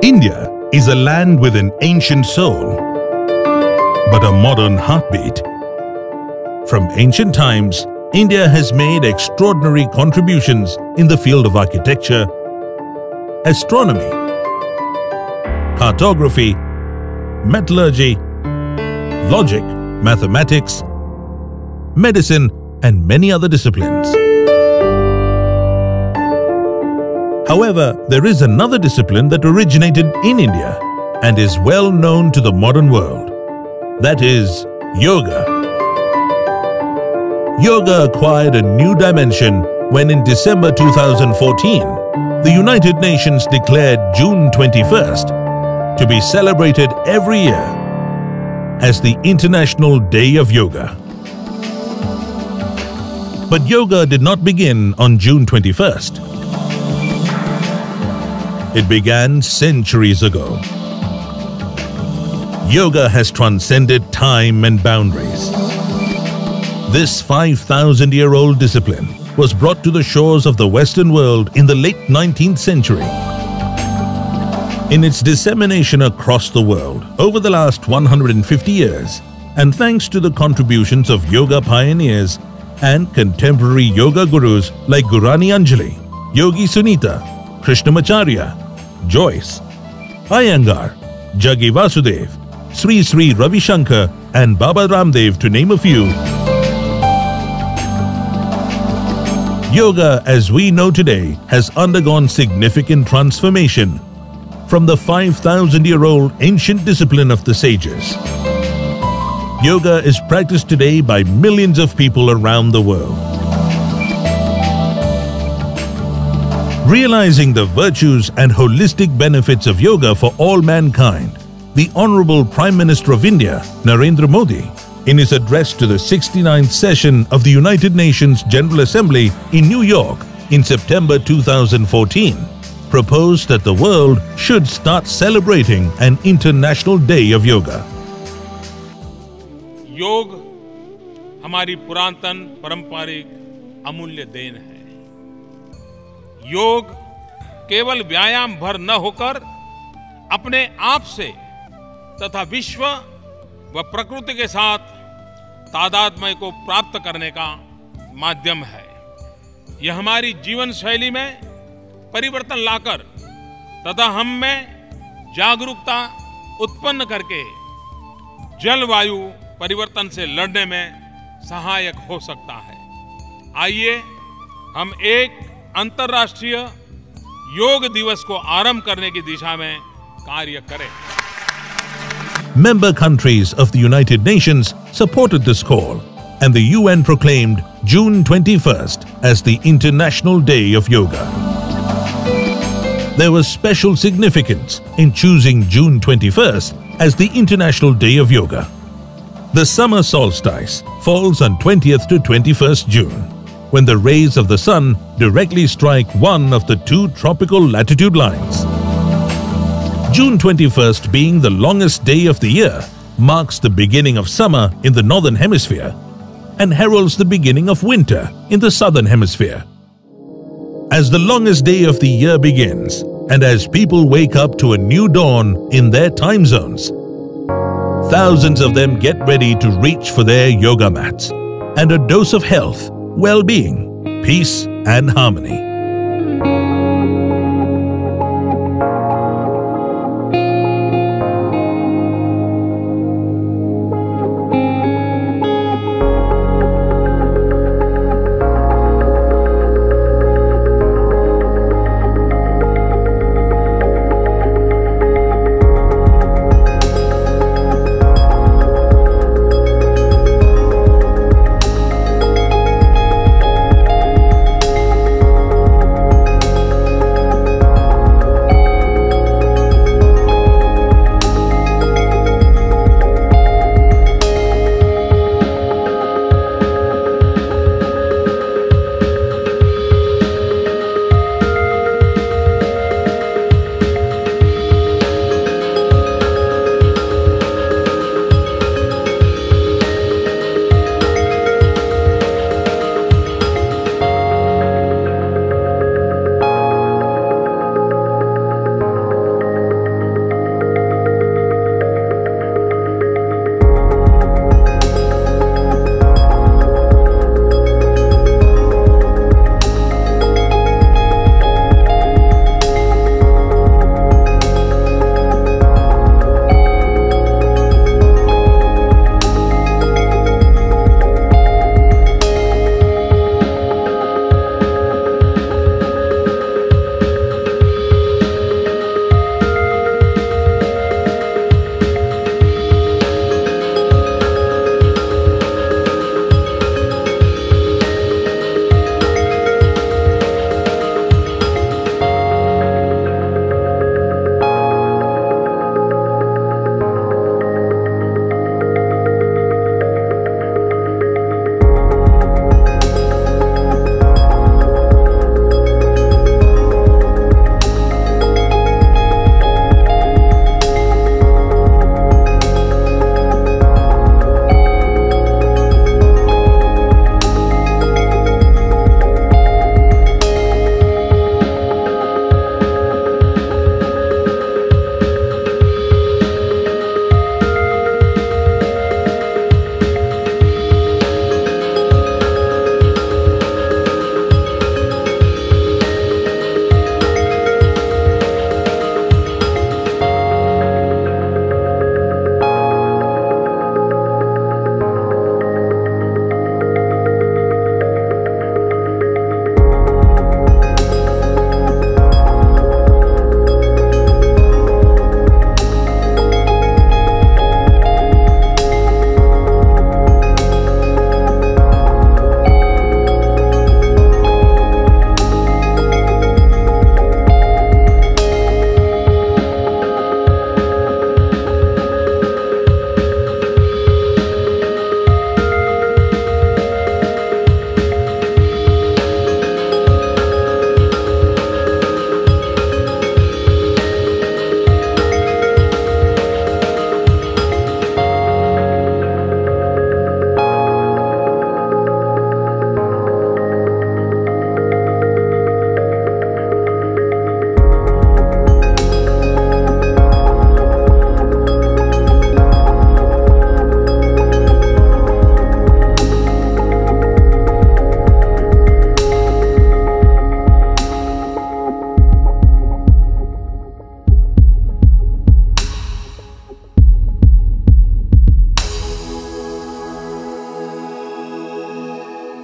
India is a land with an ancient soul, but a modern heartbeat. From ancient times, India has made extraordinary contributions in the field of architecture, astronomy, cartography, metallurgy, logic, mathematics, medicine, and many other disciplines. However, there is another discipline that originated in India and is well known to the modern world. That is yoga. Yoga acquired a new dimension when in December 2014, the United Nations declared June 21st to be celebrated every year as the International Day of Yoga. But yoga did not begin on June 21st. It began centuries ago. Yoga has transcended time and boundaries. This 5,000-year-old discipline was brought to the shores of the Western world in the late 19th century. In its dissemination across the world over the last 150 years, and thanks to the contributions of yoga pioneers and contemporary yoga gurus like Gurani Anjali, Yogi Sunita, Krishnamacharya, Joyce, Iyengar, Jaggi Vasudev, Sri Sri Ravi Shankar and Baba Ramdev, to name a few, yoga as we know today has undergone significant transformation from the 5,000-year-old ancient discipline of the sages. Yoga is practiced today by millions of people around the world. Realizing the virtues and holistic benefits of yoga for all mankind, the Honorable Prime Minister of India, Narendra Modi, in his address to the 69th session of the United Nations General Assembly in New York in September 2014, proposed that the world should start celebrating an International Day of Yoga. योग हमारी पुरातन पारंपरिक अमूल्य then है। योग केवल व्यायाम भर न होकर अपने आप से तथा विश्व व प्रकृति के साथ तादात्म्य को प्राप्त करने का माध्यम है। यह हमारी जीवन शैली में परिवर्तन लाकर तथा हम में जागरूकता उत्पन्न करके जलवायु परिवर्तन से लड़ने में सहायक हो सकता है। आइए हम एक अंतर्राष्ट्रीय योग दिवस को आरंभ करने की दिशा में कार्य करें। Member countries of the United Nations supported this call, and the UN proclaimed June 21st as the International Day of Yoga. There was special significance in choosing June 21st as the International Day of Yoga. The summer solstice falls on 20th to 21st June, when the rays of the sun directly strike one of the two tropical latitude lines. June 21st, being the longest day of the year, marks the beginning of summer in the northern hemisphere and heralds the beginning of winter in the southern hemisphere. As the longest day of the year begins, and as people wake up to a new dawn in their time zones, thousands of them get ready to reach for their yoga mats and a dose of health, well-being, peace and harmony.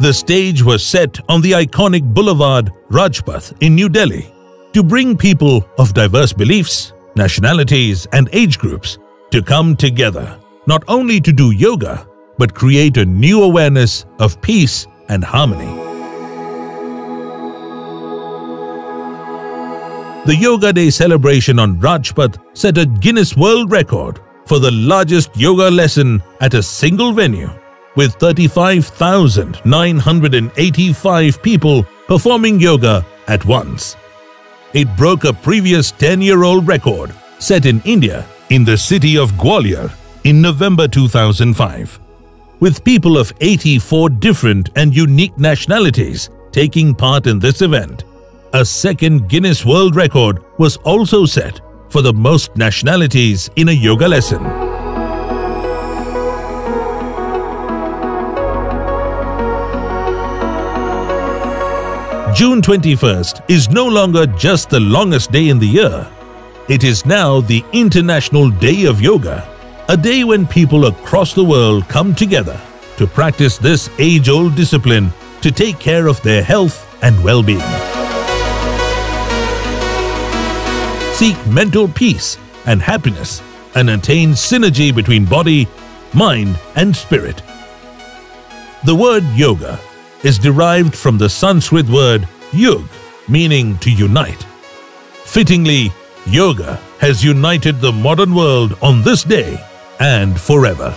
The stage was set on the iconic boulevard Rajpath in New Delhi to bring people of diverse beliefs, nationalities and age groups to come together, not only to do yoga, but create a new awareness of peace and harmony. The Yoga Day celebration on Rajpath set a Guinness World Record for the largest yoga lesson at a single venue, with 35,985 people performing yoga at once. It broke a previous 10-year-old record set in India in the city of Gwalior in November 2005, with people of 84 different and unique nationalities taking part in this event. A second Guinness World Record was also set for the most nationalities in a yoga lesson. June 21st is no longer just the longest day in the year. It is now the International Day of Yoga, a day when people across the world come together to practice this age-old discipline to take care of their health and well-being. Seek mental peace and happiness and attain synergy between body, mind and spirit. The word yoga is derived from the Sanskrit word yug, meaning to unite. Fittingly, yoga has united the modern world on this day and forever.